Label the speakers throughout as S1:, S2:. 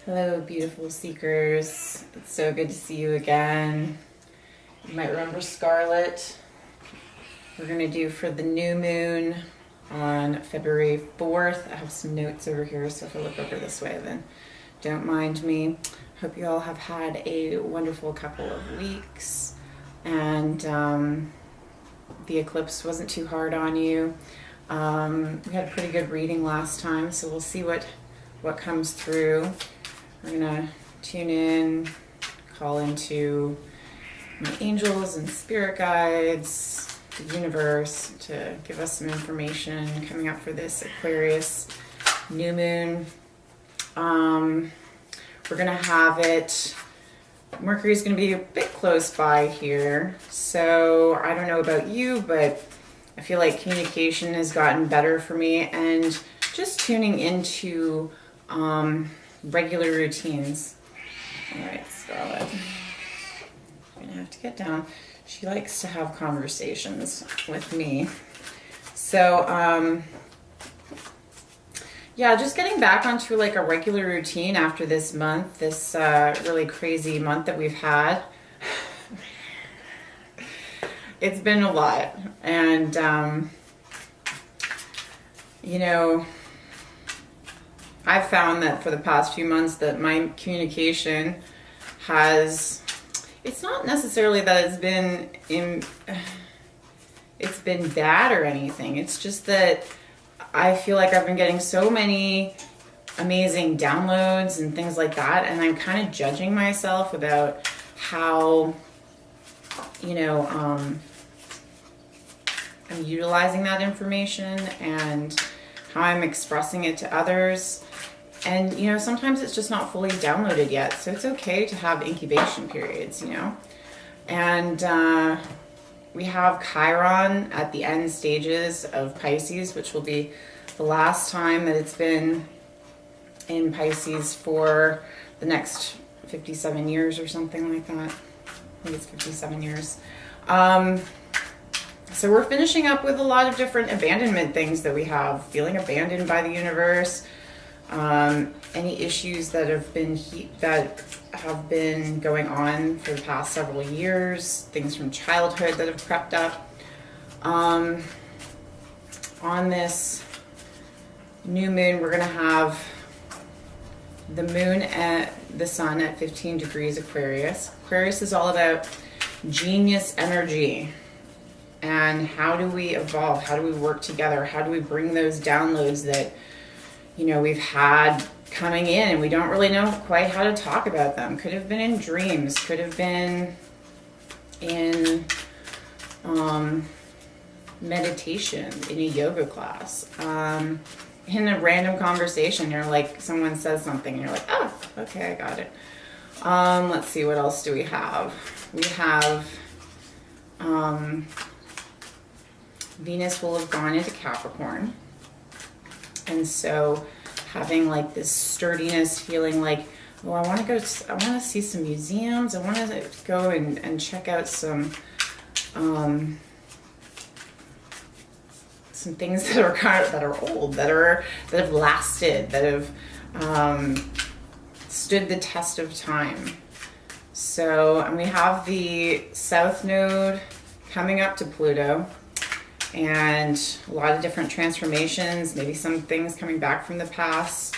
S1: Hello, beautiful seekers. It's so good to see you again. You might remember Scarlet. We're going to do for the new moon on February 4th. I have some notes over here, so if I look over this way, then don't mind me. Hope you all have had a wonderful couple of weeks, and the eclipse wasn't too hard on you. We had a pretty good reading last time, so we'll see what comes through. We're gonna tune in, call into my angels and spirit guides, the universe, to give us some information coming up for this Aquarius new moon. We're gonna have it, Mercury's gonna be a bit close by here, so I don't know about you, but I feel like communication has gotten better for me, and just tuning into regular routines. All right, Scarlet. I'm gonna have to get down. She likes to have conversations with me. So, yeah, just getting back onto like a regular routine after this month, this really crazy month that we've had. It's been a lot. And, you know, I've found that for the past few months that my communication has, it's not necessarily that it's been bad or anything. It's just that I feel like I've been getting so many amazing downloads and things like that, and I'm kind of judging myself about how, you know, I'm utilizing that information and how I'm expressing it to others. And, you know, sometimes it's just not fully downloaded yet. So it's okay to have incubation periods, you know. And we have Chiron at the end stages of Pisces, which will be the last time that it's been in Pisces for the next 57 years or something like that. I think it's 57 years. So we're finishing up with a lot of different abandonment things that we have. Feeling abandoned by the universe. Any issues that have been going on for the past several years, things from childhood that have crept up. On this new moon, we're going to have the moon at the sun at 15 degrees Aquarius. Aquarius is all about genius energy. And how do we evolve? How do we work together? How do we bring those downloads that, you know, we've had coming in and we don't really know quite how to talk about them? Could have been in dreams, could have been in meditation, in a yoga class, in a random conversation. You're like, someone says something and you're like, oh, okay, I got it. Let's see, what else do we have? We have Venus will have gone into Capricorn. And so having like this sturdiness, feeling like, oh, I want to see some museums. I want to go and check out some things that are old, that have lasted, that have stood the test of time. So, and we have the South Node coming up to Pluto, and a lot of different transformations, maybe some things coming back from the past.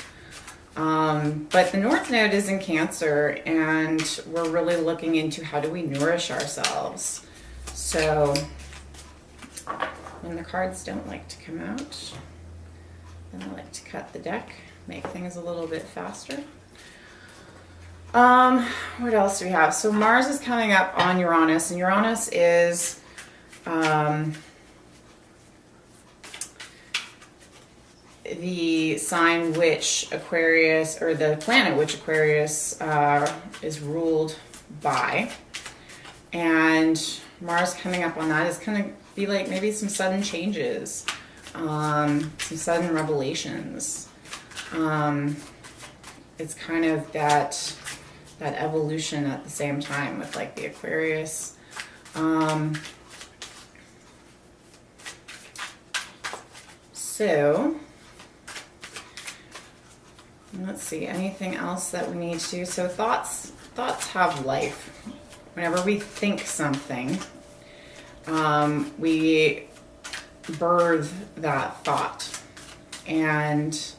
S1: But the North Node is in Cancer, and we're really looking into how do we nourish ourselves. So when the cards don't like to come out, then I like to cut the deck, make things a little bit faster. What else do we have? So Mars is coming up on Uranus, and Uranus is the sign which Aquarius, or the planet which Aquarius is ruled by. And Mars coming up on that is going to be like maybe some sudden changes, some sudden revelations. It's kind of that evolution at the same time with like the Aquarius. So Let's see, anything else that we need to do? So thoughts have life. Whenever we think something, we birth that thought, and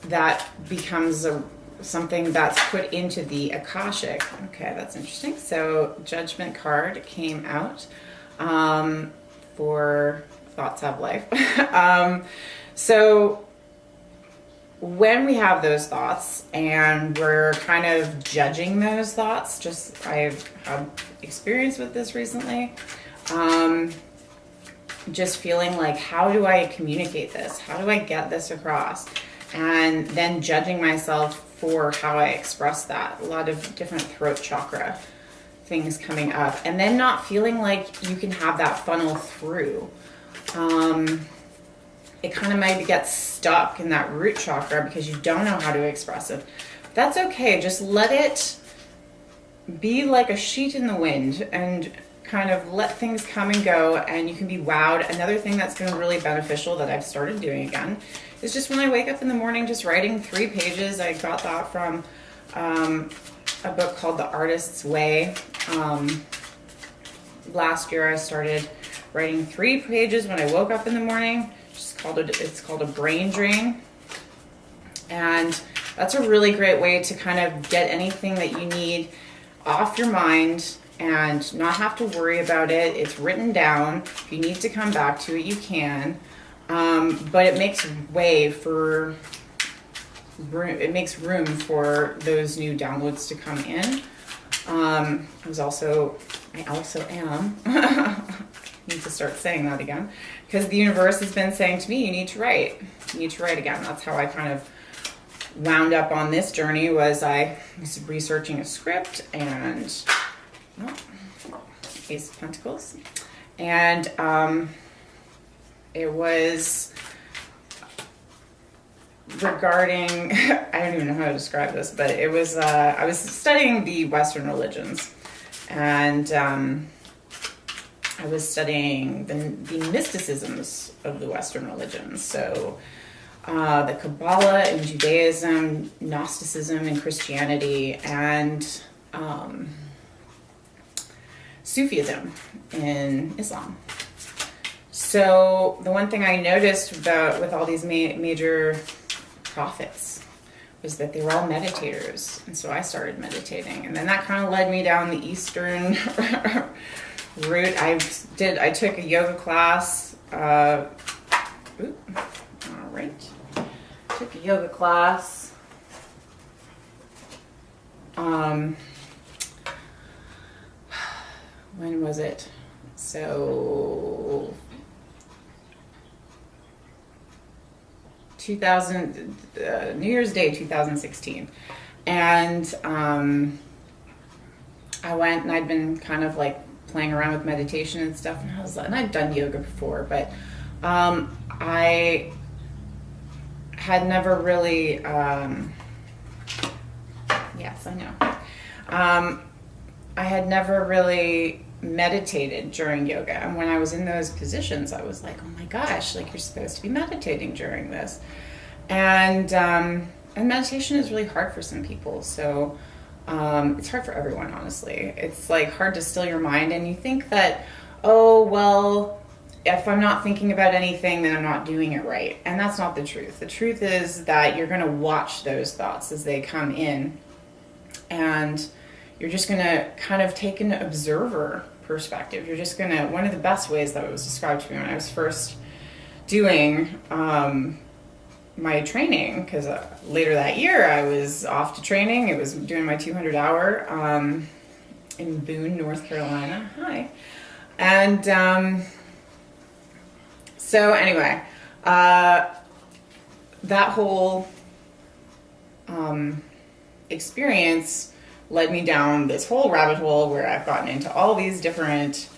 S1: that becomes something that's put into the Akashic. Okay, that's interesting. So Judgment card came out for thoughts have life. So when we have those thoughts and we're kind of judging those thoughts, I've had experience with this recently, just feeling like, how do I communicate this? How do I get this across? And then judging myself for how I express that. A lot of different throat chakra things coming up. And then not feeling like you can have that funnel through. It kind of maybe gets stuck in that root chakra because you don't know how to express it. That's okay. Just let it be like a sheet in the wind and kind of let things come and go, and you can be wowed. Another thing that's been really beneficial that I've started doing again is just when I wake up in the morning, just writing 3 pages. I got that from a book called The Artist's Way. Last year I started writing 3 pages when I woke up in the morning. It's called a brain drain. And that's a really great way to kind of get anything that you need off your mind and not have to worry about it. It's written down. If you need to come back to it, you can. But it makes room for those new downloads to come in. I also am. Need to start saying that again, because the universe has been saying to me, you need to write again. That's how I kind of wound up on this journey. Was I was researching a script, and Ace of Pentacles, and it was regarding I don't even know how to describe this, but it was I was studying the Western religions, and I was studying the mysticisms of the Western religions. So the Kabbalah in Judaism, Gnosticism in Christianity, and Sufism in Islam. So the one thing I noticed with all these major prophets was that they were all meditators. And so I started meditating. And then that kind of led me down the Eastern route. I took a yoga class. All right. Took a yoga class. When was it? So 2000, New Year's Day 2016. And I went, and I'd been kind of like playing around with meditation and stuff, and I'd done yoga before, but I had never really yes, I know. I had never really meditated during yoga, and when I was in those positions, I was like, oh my gosh, like, you're supposed to be meditating during this. And meditation is really hard for some people, so it's hard for everyone, honestly. It's like hard to still your mind, and you think that, oh, well, if I'm not thinking about anything, then I'm not doing it right. And that's not the truth. The truth is that you're going to watch those thoughts as they come in, and you're just going to kind of take an observer perspective. You're just going to, one of the best ways that it was described to me when I was first doing my training, because later that year I was off to training. It was doing my 200-hour in Boone, North Carolina. Hi. And so anyway, that whole experience led me down this whole rabbit hole where I've gotten into all these different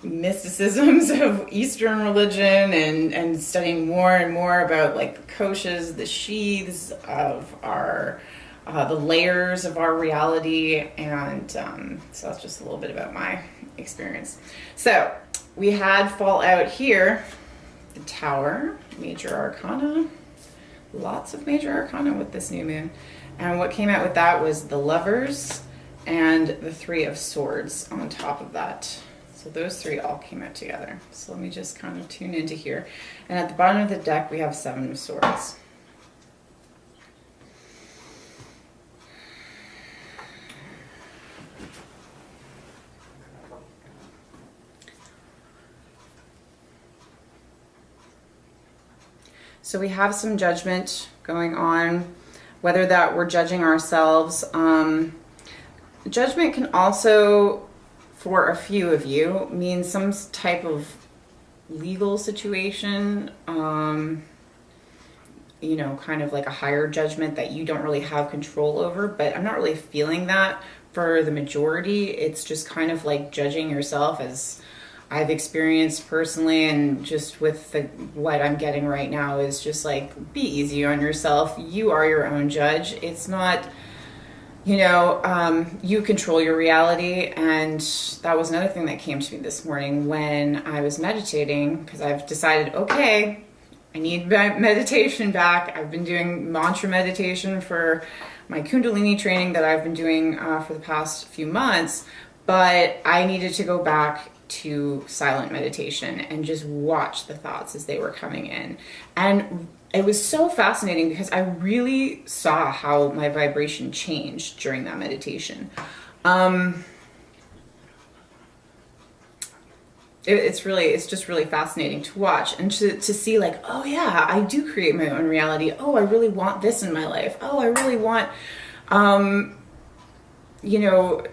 S1: mysticisms of Eastern religion, and studying more and more about like the koshas, the sheaths of our, the layers of our reality. And so that's just a little bit about my experience. So we had fall out here, the Tower, major arcana. Lots of major arcana with this new moon. And what came out with that was the Lovers and the Three of Swords on top of that. So those three all came out together. So let me just kind of tune into here. And at the bottom of the deck, we have Seven of Swords. So we have some judgment going on, whether that we're judging ourselves. Judgment can also, for a few of you, mean some type of legal situation, you know, kind of like a higher judgment that you don't really have control over, but I'm not really feeling that for the majority. It's just kind of like judging yourself, as I've experienced personally, and just with what I'm getting right now is just like, be easy on yourself. You are your own judge. It's not, you know, you control your reality. And that was another thing that came to me this morning when I was meditating, because I've decided, okay, I need meditation back. I've been doing mantra meditation for my Kundalini training that I've been doing for the past few months, but I needed to go back to silent meditation and just watch the thoughts as they were coming in. And it was so fascinating because I really saw how my vibration changed during that meditation. It's just really fascinating to watch and to see, like, oh yeah, I do create my own reality. Oh, I really want this in my life. Oh, I really want, you know,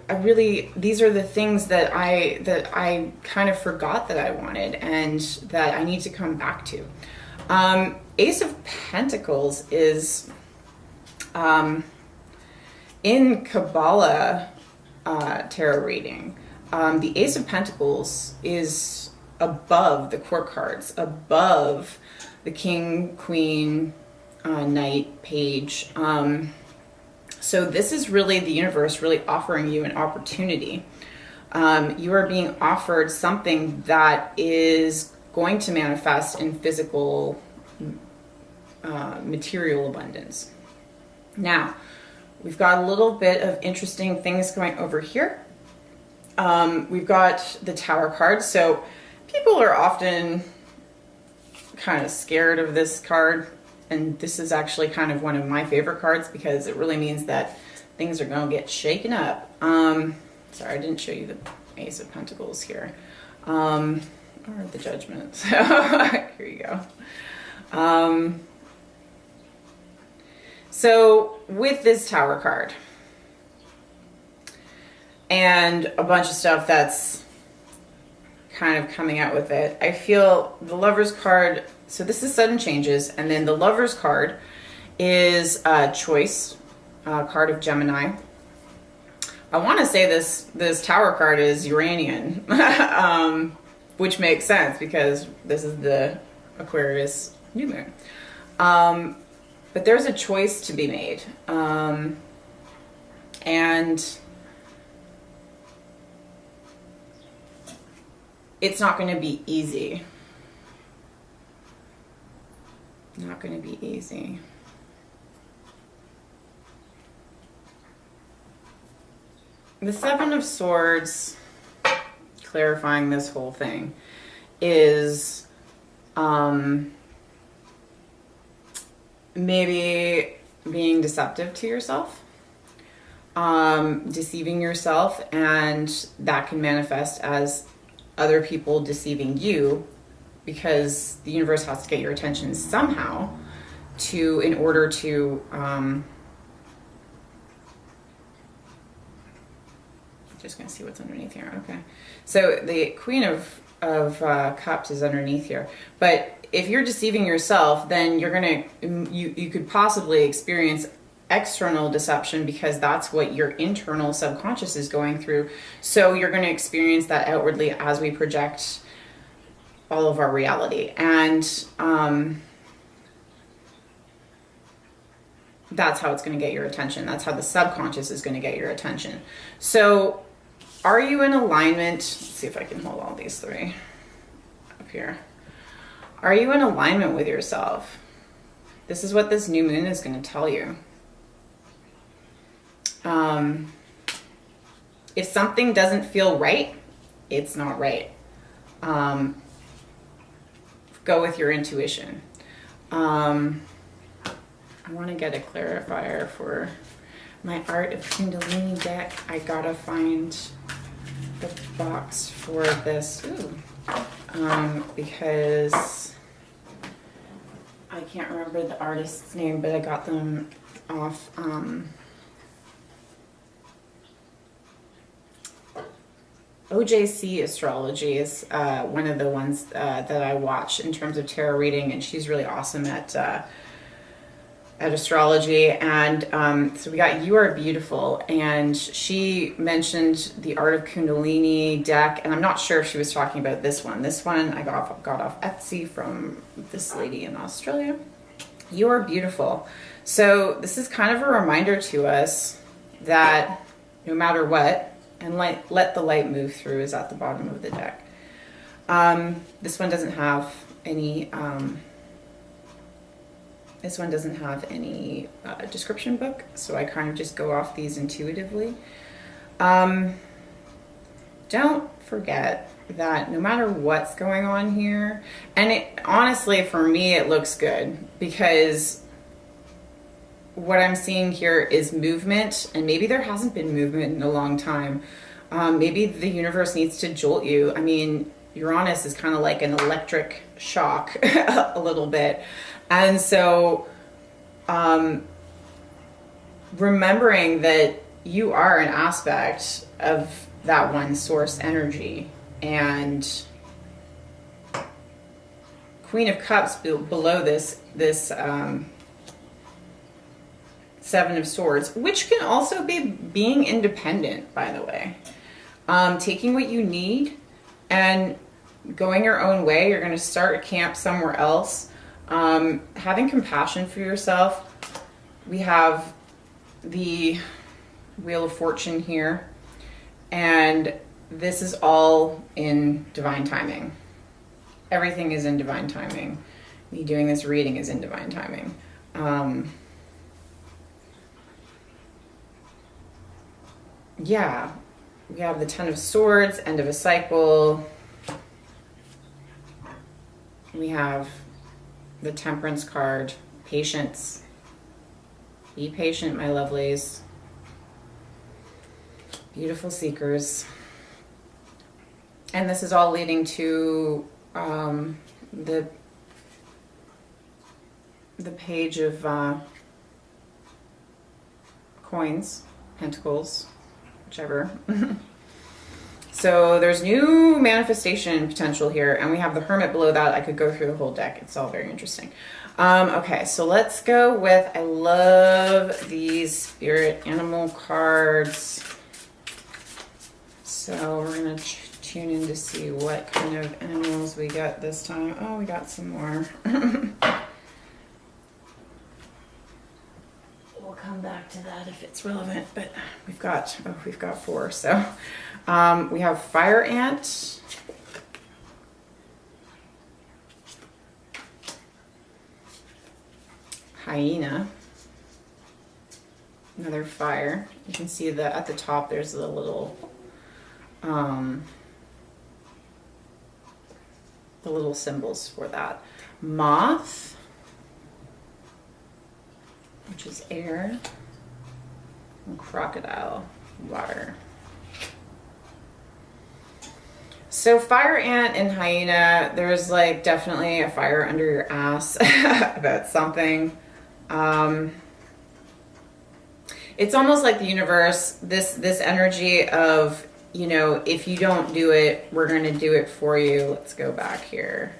S1: these are the things that I kind of forgot that I wanted and that I need to come back to. Ace of Pentacles is, in Kabbalah tarot reading, the Ace of Pentacles is above the court cards, above the King, Queen, Knight, Page. So this is really the universe really offering you an opportunity. You are being offered something that is going to manifest in physical, material abundance. Now, we've got a little bit of interesting things going over here. We've got the Tower card. So people are often kind of scared of this card. And this is actually kind of one of my favorite cards because it really means that things are going to get shaken up. Sorry, I didn't show you the Ace of Pentacles here. Or the Judgment. So here you go. So with this Tower card and a bunch of stuff that's kind of coming out with it, I feel the Lovers card. So this is sudden changes, and then the Lovers card is a choice card of Gemini. I want to say this Tower card is Uranian, which makes sense because this is the Aquarius new moon. But there's a choice to be made, and it's not going to be easy. Not going to be easy. The Seven of Swords, clarifying this whole thing, is maybe being deceptive to yourself, deceiving yourself, and that can manifest as other people deceiving you, because the universe has to get your attention somehow in order to, just gonna see what's underneath here. Okay. So the Queen of Cups is underneath here. But if you're deceiving yourself, then you could possibly experience external deception because that's what your internal subconscious is going through. So you're going to experience that outwardly as we project all of our reality. And that's how it's going to get your attention. That's how the subconscious is going to get your attention. So are you in alignment? Let's see if I can hold all these three up here. Are you in alignment with yourself? This is what this new moon is going to tell you. If something doesn't feel right, it's not right. Go with your intuition. I want to get a clarifier for my Art of Kundalini deck. I gotta find the box for this. Ooh. Because I can't remember the artist's name, but I got them off OJC Astrology is one of the ones that I watch in terms of tarot reading, and she's really awesome at astrology. And so we got You Are Beautiful, and she mentioned the Art of Kundalini deck, and I'm not sure if she was talking about this one. This one I got off Etsy from this lady in Australia. You Are Beautiful. So this is kind of a reminder to us that no matter what, and let the light move through is at the bottom of the deck. This one doesn't have any description book, so I kind of just go off these intuitively. Don't forget that no matter what's going on here, and it honestly for me it looks good, because what I'm seeing here is movement, and maybe there hasn't been movement in a long time. Maybe the universe needs to jolt you. I mean, Uranus is kind of like an electric shock a little bit. And so remembering that you are an aspect of that one source energy, and Queen of Cups below this Seven of Swords, which can also be being independent, by the way. Taking what you need and going your own way. You're going to start a camp somewhere else. Having compassion for yourself. We have the Wheel of Fortune here, and this is all in divine timing. Everything is in divine timing. Me doing this reading is in divine timing. Yeah, we have the Ten of Swords, end of a cycle. We have the Temperance card, patience. Be patient, my lovelies. Beautiful seekers. And this is all leading to the page of coins, pentacles, whichever. So there's new manifestation potential here, and we have the Hermit below that. I could go through the whole deck. It's all very interesting. Okay, so let's go with, I love these spirit animal cards. So we're going to tune in to see what kind of animals we got this time. Oh, we got some more. We'll come back to that if it's relevant, but we've got four. So we have fire ant, hyena, another fire. You can see that at the top there's the little symbols for that. Moth, which is air, and crocodile, water. So fire ant and hyena, there's like definitely a fire under your ass about something. It's almost like the universe, this energy of, you know, if you don't do it, we're going to do it for you. Let's go back here.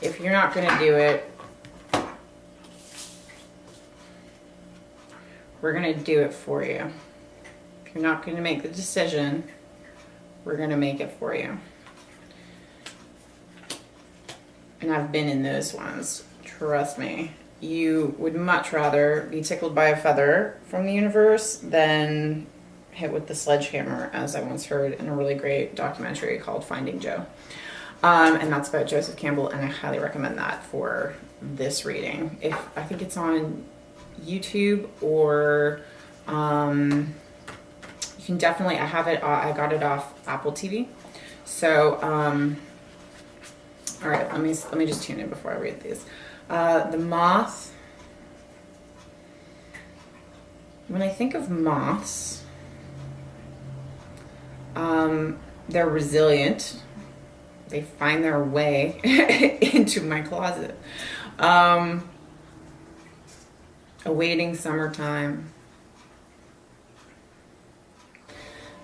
S1: If you're not going to do it, we're going to do it for you. If you're not going to make the decision, we're going to make it for you. And I've been in those ones. Trust me. You would much rather be tickled by a feather from the universe than hit with the sledgehammer, as I once heard in a really great documentary called Finding Joe. And that's about Joseph Campbell, and I highly recommend that for this reading. I think it's on YouTube, or you can definitely, I got it off Apple TV. So, all right, let me just tune in before I read these. The moth. When I think of moths, they're resilient. They find their way into my closet. Awaiting summertime.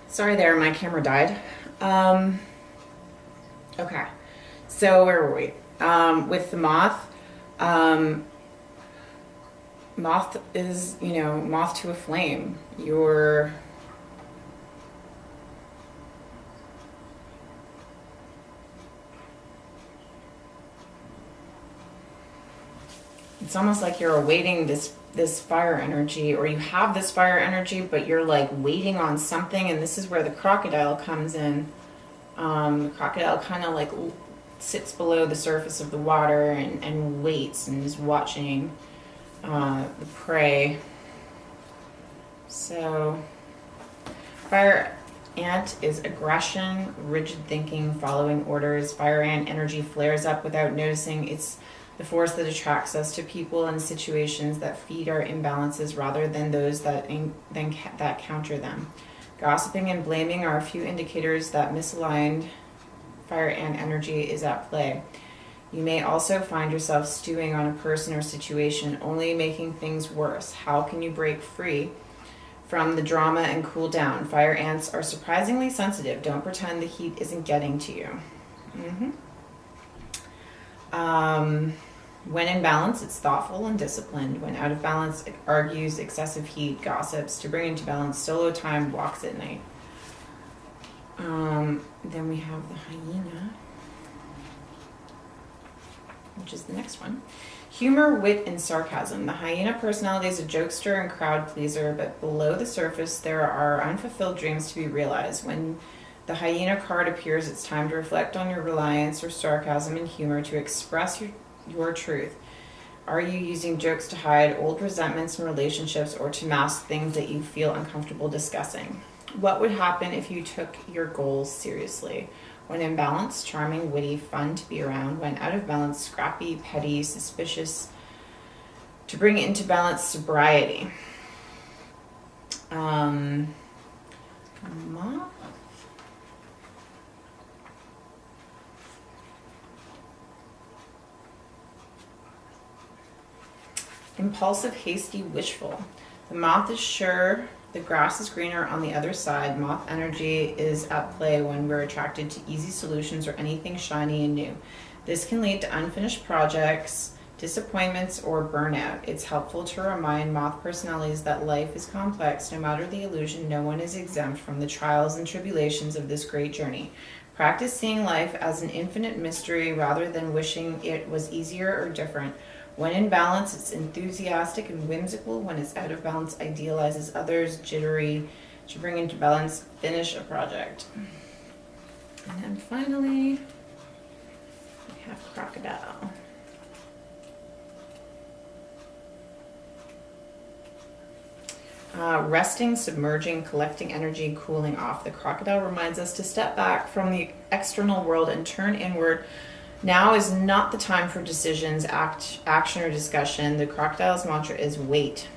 S1: Sorry there, my camera died. Okay, so where were we? With the moth. Moth is, moth to a flame. It's almost like you're awaiting this fire energy, or you have this fire energy, but you're like waiting on something, and this is where the crocodile comes in. The crocodile kind of like sits below the surface of the water and waits and is watching the prey. So fire ant is aggression, rigid thinking, following orders. Fire ant energy flares up without noticing. It's the force that attracts us to people and situations that feed our imbalances rather than those that counter them. Gossiping and blaming are a few indicators that misaligned fire ant energy is at play. You may also find yourself stewing on a person or situation, only making things worse. How can you break free from the drama and cool down? Fire ants are surprisingly sensitive. Don't pretend the heat isn't getting to you. When in balance, it's thoughtful and disciplined. When out of balance, it argues, excessive heat, gossips. To bring into balance, solo time, walks at night. Then we have the hyena, which is the next one. Humor, wit, and sarcasm. The hyena personality is a jokester and crowd pleaser, but below the surface, there are unfulfilled dreams to be realized. When the hyena card appears, it's time to reflect on your reliance or sarcasm and humor to express your truth. Are you using jokes to hide old resentments in relationships or to mask things that you feel uncomfortable discussing? What would happen if you took your goals seriously? When in balance, charming, witty, fun to be around. When out of balance, scrappy, petty, suspicious. To bring it into balance, sobriety. Moth. Impulsive, hasty, wishful. The moth is sure the grass is greener on the other side. Moth energy is at play when we're attracted to easy solutions or anything shiny and new. This can lead to unfinished projects, disappointments, or burnout. It's helpful to remind moth personalities that life is complex. No matter the illusion, no one is exempt from the trials and tribulations of this great journey. Practice seeing life as an infinite mystery rather than wishing it was easier or different. When in balance, it's enthusiastic and whimsical. When it's out of balance, idealizes others, jittery. To bring into balance, finish a project. And then finally, we have crocodile. Resting, submerging, collecting energy, cooling off. The crocodile reminds us to step back from the external world and turn inward. Now is not the time for decisions, action, or discussion. The crocodile's mantra is wait.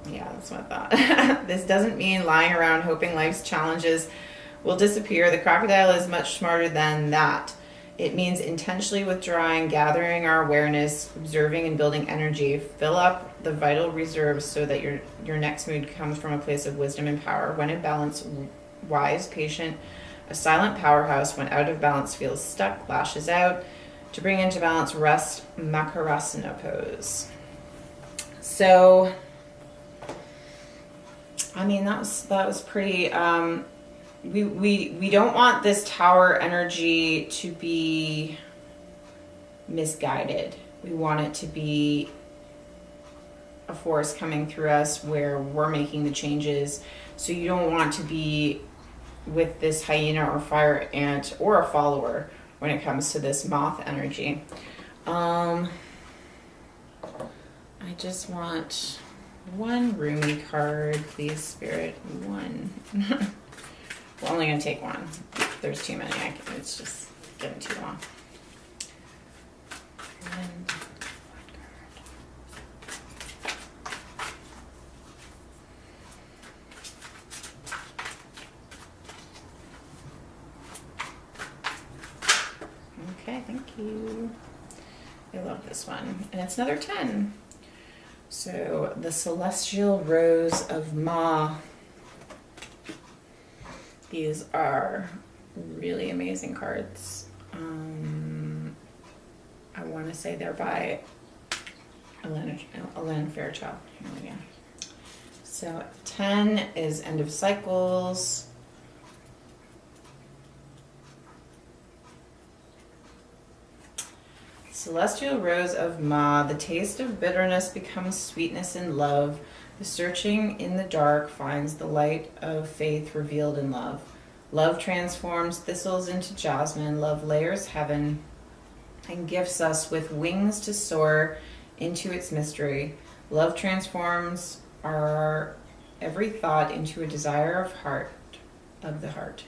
S1: Yeah, that's what I thought. This doesn't mean lying around hoping life's challenges will disappear. The crocodile is much smarter than that. It means intentionally withdrawing, gathering our awareness, observing and building energy. Fill up the vital reserves so that your next mood comes from a place of wisdom and power. When in balance, wise, patient, a silent powerhouse. When out of balance, feels stuck, lashes out. To bring into balance, rest, Makarasana pose. So, I mean, that was pretty. We don't want this tower energy to be misguided. We want it to be a force coming through us where we're making the changes. So you don't want to be with this hyena or fire ant or a follower when it comes to this moth energy. I just want one Rumi card, please, Spirit. One. We're only going to take one. There's too many. It's just getting too long. And okay, thank you. I love this one. And it's another 10. So the Celestial Rose of Ma. These are really amazing cards. I want to say they're by Ellen Fairchild. Here we go. So 10 is end of cycles. Celestial Rose of Ma, the taste of bitterness becomes sweetness in love. The searching in the dark finds the light of faith revealed in love. Love transforms thistles into jasmine. Love layers heaven and gifts us with wings to soar into its mystery. Love transforms our every thought into a desire of the heart.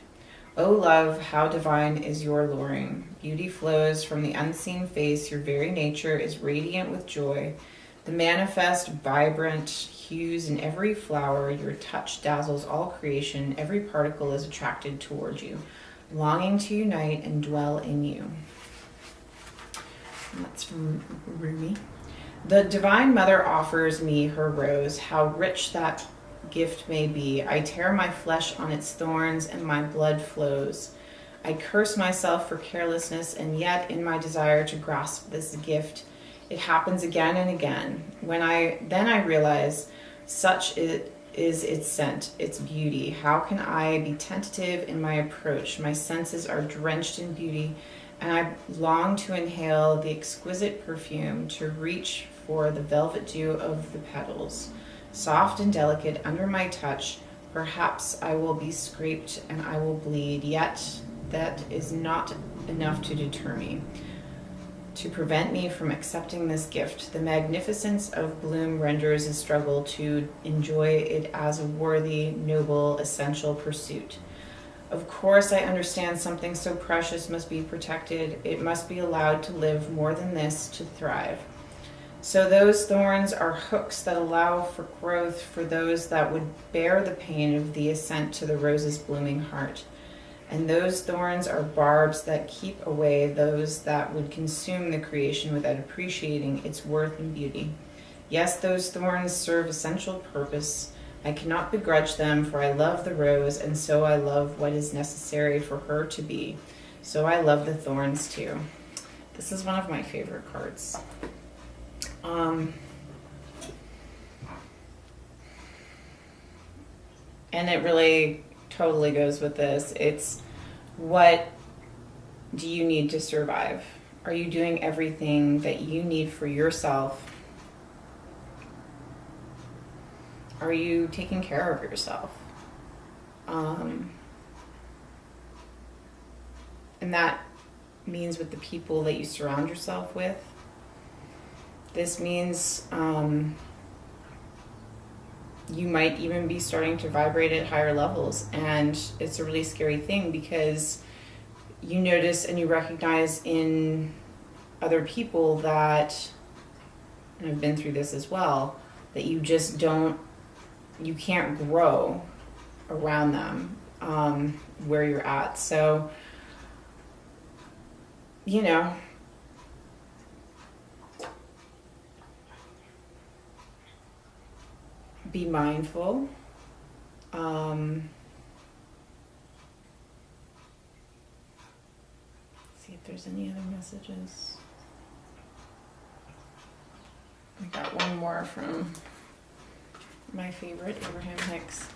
S1: O love, how divine is your luring. Beauty flows from the unseen face. Your very nature is radiant with joy. The manifest, vibrant hues in every flower. Your touch dazzles all creation. Every particle is attracted toward you, longing to unite and dwell in you. And that's from Rumi. The Divine Mother offers me her rose. How rich that gift may be. I tear my flesh on its thorns and my blood flows. I curse myself for carelessness, and yet in my desire to grasp this gift, it happens again and again. Then I realize such is its scent, its beauty. How can I be tentative in my approach? My senses are drenched in beauty, and I long to inhale the exquisite perfume, to reach for the velvet dew of the petals. Soft and delicate under my touch, perhaps I will be scraped and I will bleed, yet that is not enough to deter me, to prevent me from accepting this gift. The magnificence of bloom renders a struggle to enjoy it as a worthy, noble, essential pursuit. Of course, I understand something so precious must be protected. It must be allowed to live more than this, to thrive. So those thorns are hooks that allow for growth for those that would bear the pain of the ascent to the rose's blooming heart. And those thorns are barbs that keep away those that would consume the creation without appreciating its worth and beauty. Yes, those thorns serve essential purpose. I cannot begrudge them, for I love the rose, and so I love what is necessary for her to be. So I love the thorns too. This is one of my favorite cards. And it really totally goes with this. It's, what do you need to survive? Are you doing everything that you need for yourself? Are you taking care of yourself? And that means with the people that you surround yourself with. This means you might even be starting to vibrate at higher levels. And it's a really scary thing, because you notice and you recognize in other people that, and I've been through this as well, that you just you can't grow around them where you're at. So, you know, be mindful. See if there's any other messages. I got one more from my favorite, Abraham Hicks.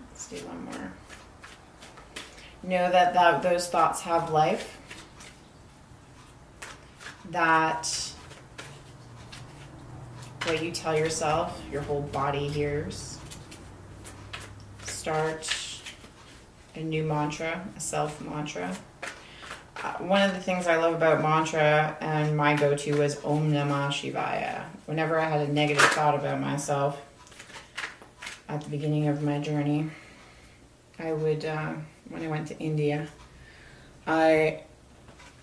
S1: Let's do one more. Know that those thoughts have life. That what you tell yourself, your whole body hears. Start a new mantra, a self mantra. One of the things I love about mantra and my go-to was Om Namah Shivaya. Whenever I had a negative thought about myself at the beginning of my journey, I would, when I went to India, I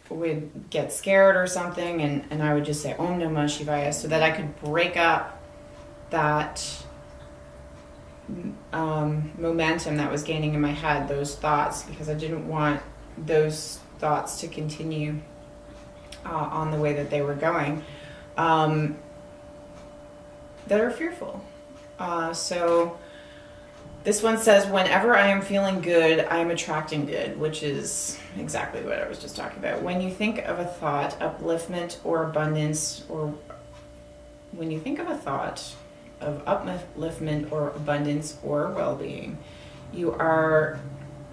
S1: would get scared or something, and I would just say Om Namah Shivaya so that I could break up that momentum that was gaining in my head, those thoughts, because I didn't want those thoughts to continue on the way that they were going, that are fearful. So this one says, whenever I am feeling good, I am attracting good, which is exactly what I was just talking about. When you think of a thought, upliftment or abundance, or when you think of a thought of upliftment or abundance or well-being, you are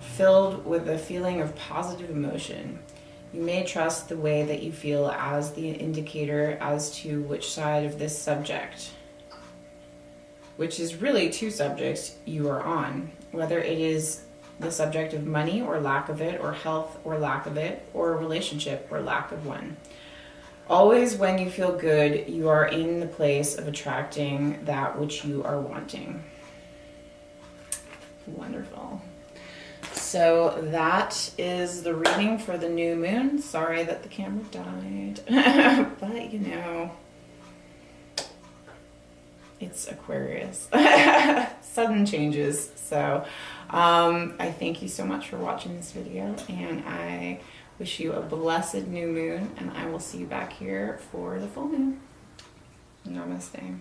S1: filled with a feeling of positive emotion. You may trust the way that you feel as the indicator as to which side of this subject, which is really two subjects, you are on. Whether it is the subject of money or lack of it, or health or lack of it, or a relationship or lack of one. Always when you feel good, you are in the place of attracting that which you are wanting. Wonderful. So that is the reading for the new moon. Sorry that the camera died, but you know, it's Aquarius. Sudden changes. So I thank you so much for watching this video, and I wish you a blessed new moon, and I will see you back here for the full moon. Namaste.